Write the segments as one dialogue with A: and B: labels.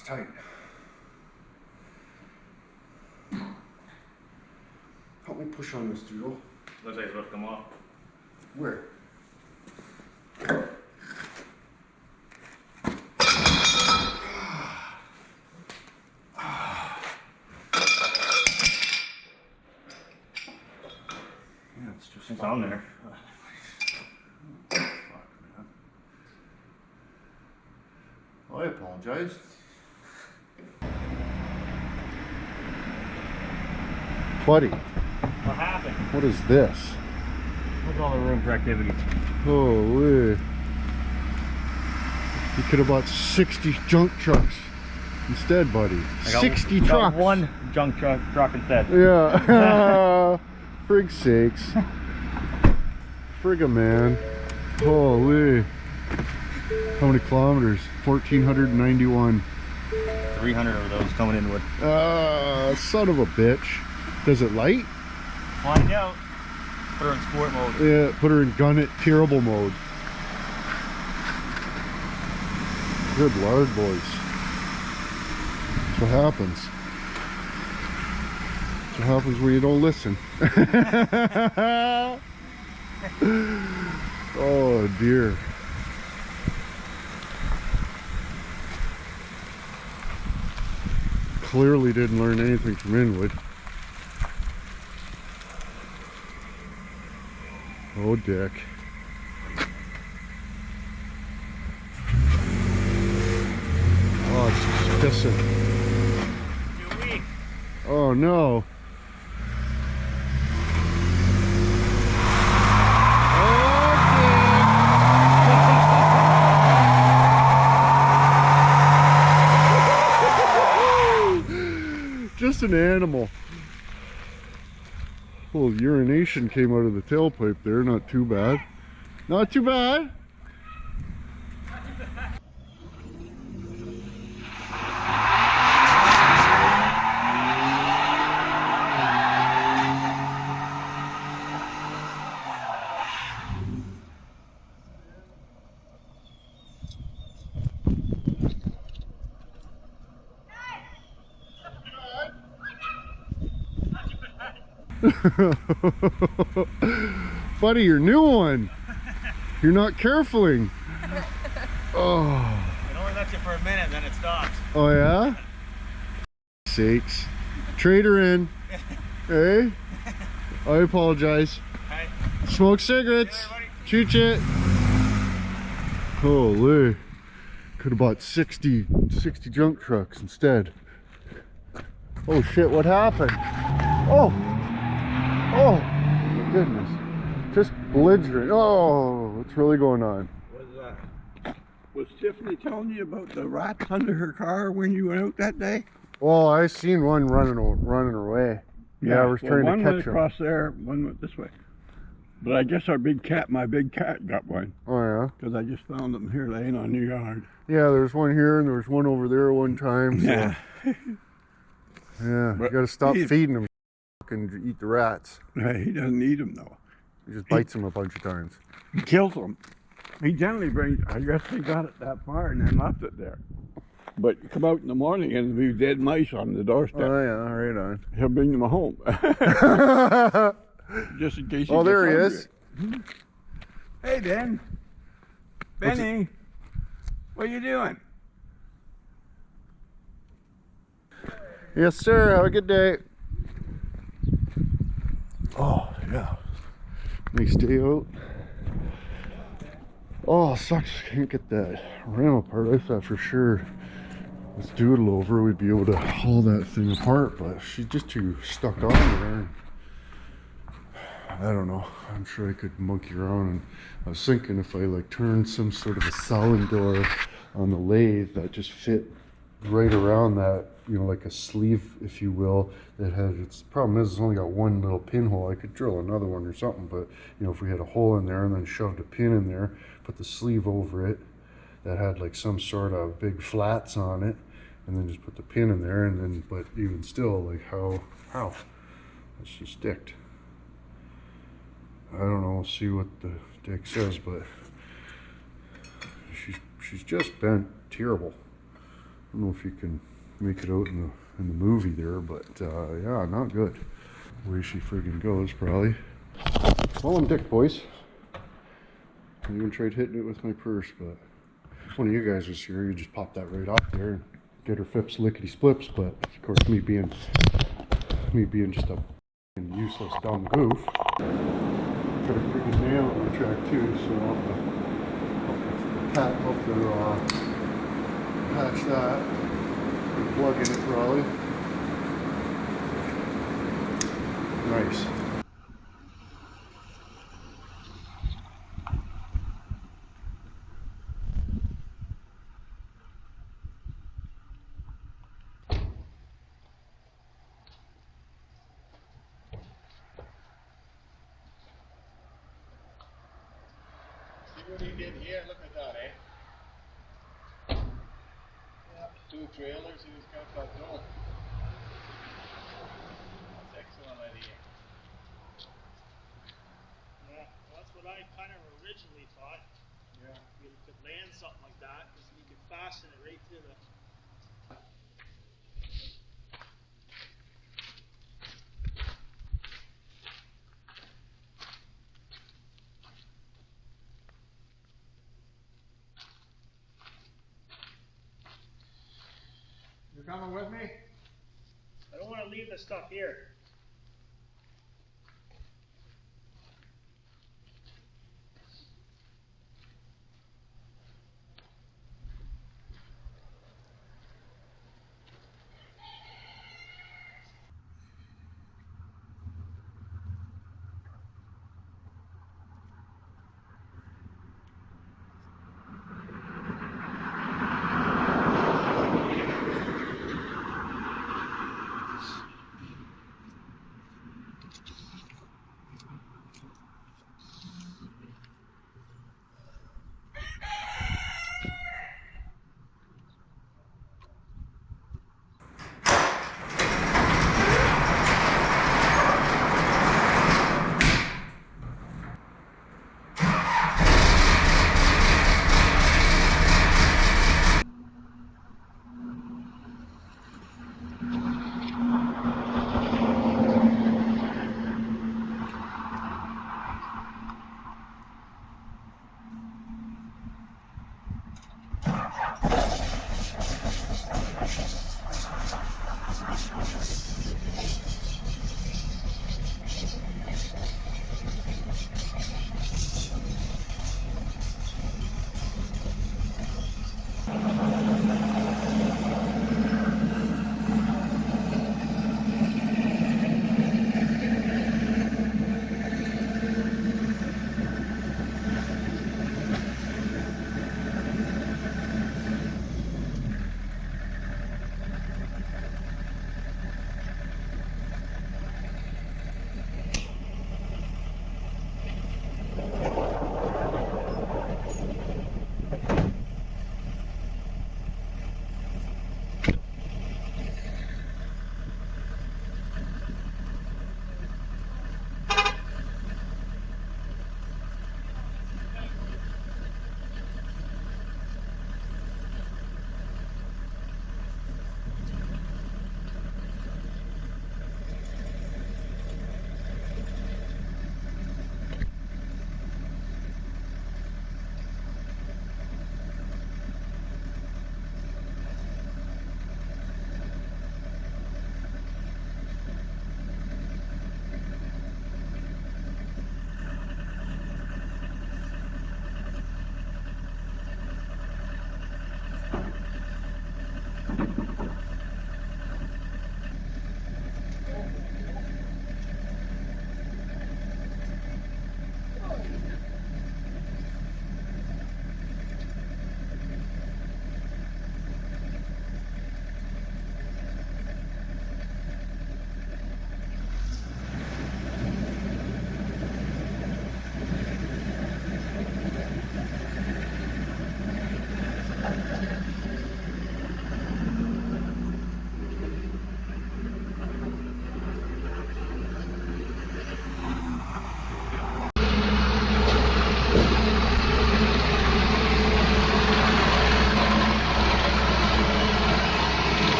A: it's tight. Help me push on this, Doodle.
B: Looks like it's about to come off.
A: Where? Yeah, it's just
B: It's on there.
A: Fuck, man. Well, I apologize. Buddy,
B: What happened?
A: what is this?
B: Look at all the room for activities.
A: Holy. You could have bought 60 junk trucks instead, buddy. 60 trucks.
B: Got one junk truck instead.
A: Yeah. Frig sakes. Frigga, man. Holy. How many kilometers? 1,491.
B: 300 of those coming in wood.
A: Son of a bitch. Does it light?
B: Find out. Put her in sport mode.
A: Yeah, put her in gun it terrible mode. Good Lord, boys. That's what happens. That's what happens when you don't listen. Oh dear. Clearly didn't learn anything from Inwood. Oh, Dick. Oh, it's just pissing.
B: 2 weeks.
A: Oh, no. Just an animal. Well, urination came out of the tailpipe there. Not too bad. Not too bad. Buddy, your new one. You're not carefuling. Oh.
B: It only lets you for a minute, then it stops.
A: Oh yeah? Sakes. Trade her in. Hey? I apologize.
B: Hey.
A: Smoke cigarettes. Choo chit. Holy. Could have bought 60 junk trucks instead. Oh shit, what happened? Oh! Oh, my goodness. Just belligerent. Oh, what's really going on?
C: Was Tiffany telling you about the rats under her car when you went out that day?
A: Well, I seen one running away. Yeah, I was trying to catch him.
C: One went across there, one went this way. But I guess my big cat got one.
A: Oh yeah?
C: Because I just found them here laying on the yard.
A: Yeah, there's one here and there was one over there one time. So.
C: Yeah.
A: Yeah,
C: But
A: you gotta stop feeding them and eat the rats.
C: He doesn't eat them though.
A: He just bites them a bunch of times.
C: He kills them. He generally brings, I guess he got it that far and then left it there. But you come out in the morning and there'll be dead mice on the doorstep.
A: Oh yeah, right on.
C: He'll bring them home. Just in case.
A: Oh, there he is.
C: Hey, Ben. Benny, what are you doing?
A: Yes, sir. Have a good day. Oh, yeah. Nice day out. Oh, sucks. Can't get that ram apart. I thought for sure this doodle over we'd be able to haul that thing apart, but she's just too stuck on there. I don't know. I'm sure I could monkey around, and I was thinking if I like turned some sort of a Salon door on the lathe that just fit right around that, you know, like a sleeve, if you will, that had its problem is it's only got one little pinhole. I could drill another one or something, but you know, if we had a hole in there and then shoved a pin in there, put the sleeve over it that had like some sort of big flats on it, and then just put the pin in there, and then, but even still, like how that's just sticked. I don't know, we'll see what the dick says, but she's just bent terrible. don't know if you can make it out in the movie there, but yeah, not good. Way she friggin' goes, probably. Well, I'm Dick, boys. I even tried hitting it with my purse, but if one of you guys was here, you just pop that right off there and get her fips lickety splips. But of course, me being just a useless dumb goof, got a friggin' nail on the track too, so I'll have to patch that, put a plug in it probably. Nice.
B: See what he did here? Look at that, eh? Two trailers he was got that door. That's excellent idea.
D: Yeah, that's what I kind of originally thought.
B: Yeah.
D: You could land something like that because you could fasten it right to the.
B: You coming with me?
D: I don't want to leave the stuff here.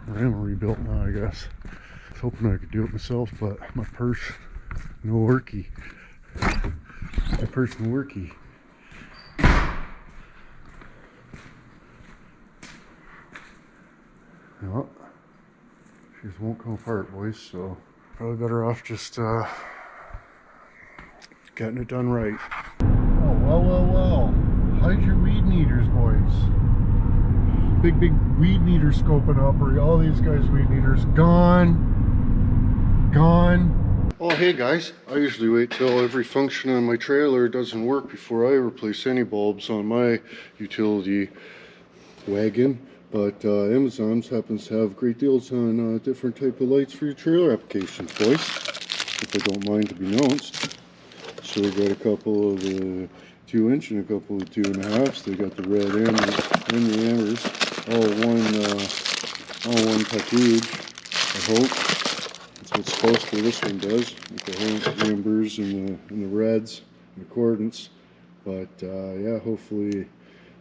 A: ram rebuilt now, I guess. I was hoping I could do it myself, but my purse, no worky. My purse, no worky. No, she just won't come apart, boys, so probably better off just getting it done right. Oh, well. Hide your weed eaters, boys. Big weed eater scoping up. All these guys' weed eaters gone. Oh, hey guys. I usually wait till every function on my trailer doesn't work before I replace any bulbs on my utility wagon. But Amazon's happens to have great deals on different type of lights for your trailer applications, boys. If I don't mind to be announced. So we got a couple of the 2-inch and a couple of 2.5s. They got the red and the ambers, all one package. I hope that's what it's supposed to. This one does, with the ambers and the reds in accordance. But yeah, hopefully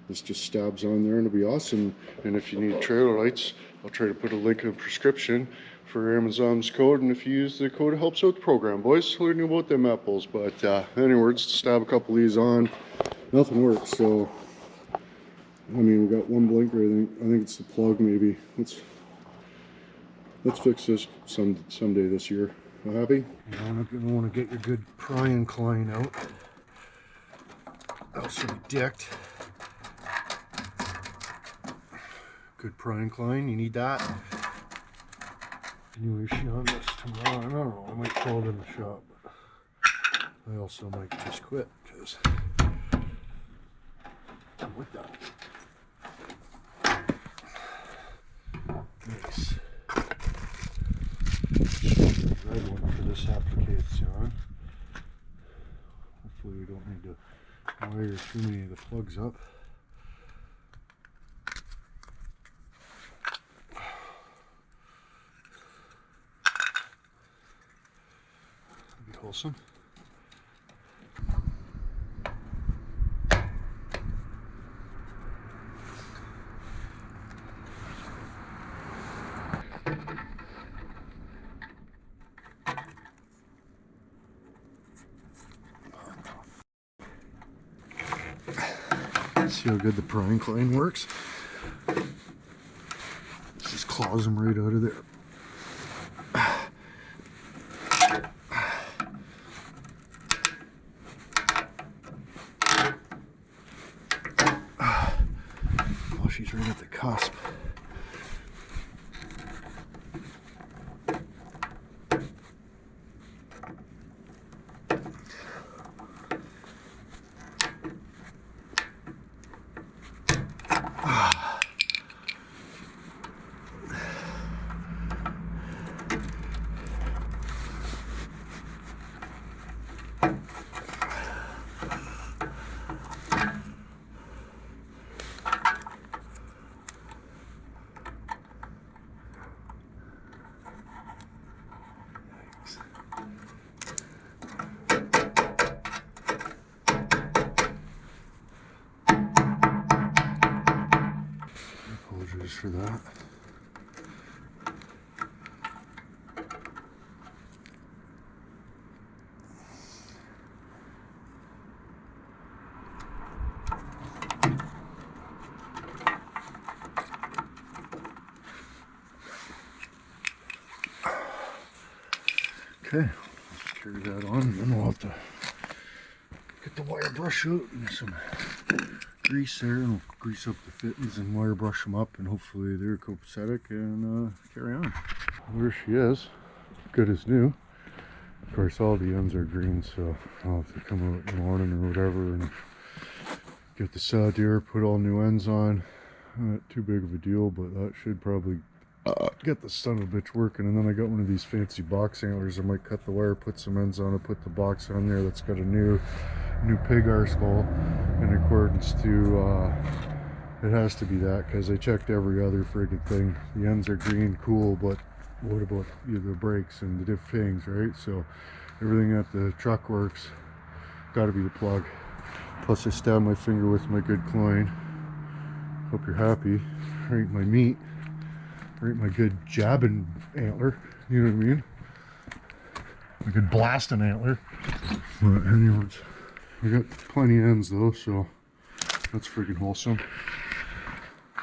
A: this just stabs on there and it'll be awesome. And if you need trailer lights, I'll try to put a link in the prescription for Amazon's code, and if you use the code, it helps out the program, boys. Learning about them apples. But anyways, stab a couple of these on, nothing works. So I mean, we got one blinker. I think it's the plug, maybe. Let's fix this someday this year. You happy? You're gonna want to get your good pry incline out. Else you'll be dicked. Good pry incline. You need that. Anyway, she on this tomorrow. I don't know, I might call it in the shop, but I also might just quit because I'm with that. Nice. Red one for this application. Hopefully we don't need to wire too many of the plugs up. Wholesome. See how good the pry incline works? Just claws them right out of there. She's right at the cusp. Apologies for that. Okay, let's carry that on, and then we'll have to get the wire brush out and some grease there, and we'll grease up the fittings and wire brush them up, and hopefully they're copacetic and carry on. There she is, good as new. Of course, all the ends are green, so I'll have to come out in the morning or whatever and get the saw deer, put all new ends on. Not too big of a deal, but that should probably get the son of a bitch working. And then I got one of these fancy box antlers. I might cut the wire, put some ends on it, put the box on there that's got a new pig arsehole in accordance to it has to be that, because I checked every other friggin' thing. The ends are green, cool, but what about the brakes and the different things, right? So everything at the truck works, got to be the plug. Plus I stabbed my finger with my good Klein. Hope you're happy. Right, my meat. right my good jabbing antler, you know what I mean? A good blasting antler. But anyways, I got plenty of ends though, so that's freaking wholesome.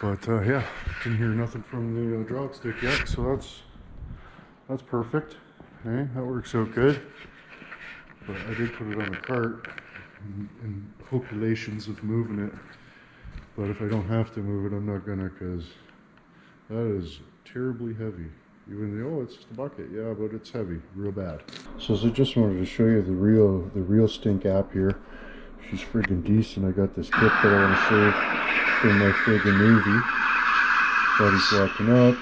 A: But yeah, didn't hear nothing from the drop stick yet, so that's perfect. Okay, that works out good. But I did put it on a cart in hopulations of moving it. But if I don't have to move it, I'm not gonna, because that is terribly heavy. Even though, oh, it's just a bucket, yeah, but it's heavy, real bad. So I just wanted to show you the real stink app here. She's friggin' decent. I got this clip that I want to save for my friggin' movie. Buddy's walking up.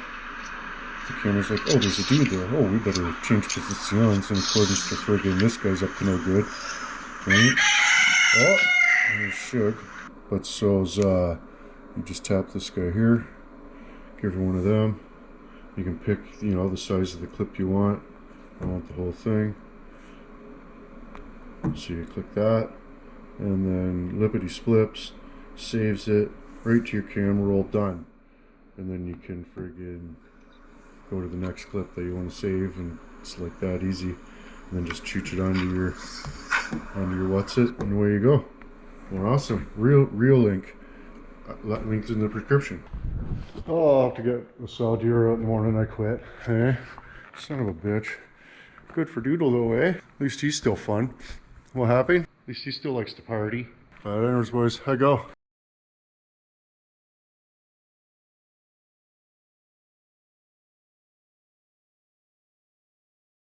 A: The camera's like, oh, there's a dude there. Oh, we better change positions in accordance to friggin' this guy's up to no good. Right? Oh, I should. But so's, you just tap this guy here. Give her one of them. You can pick, you know, the size of the clip you want. I want the whole thing. So you click that, and then lippity splips, saves it right to your camera roll, done. And then you can friggin' go to the next clip that you want to save, and it's like that easy. And then just chooch it onto your what's it, and away you go. Well, awesome. Reolink. Linked in the description. Oh, I'll have to get a saw deer out in the morning. I quit. Hey, son of a bitch. Good for Doodle though, eh? At least he's still fun. Well, happy? At least he still likes to party. But anyways, boys, I go.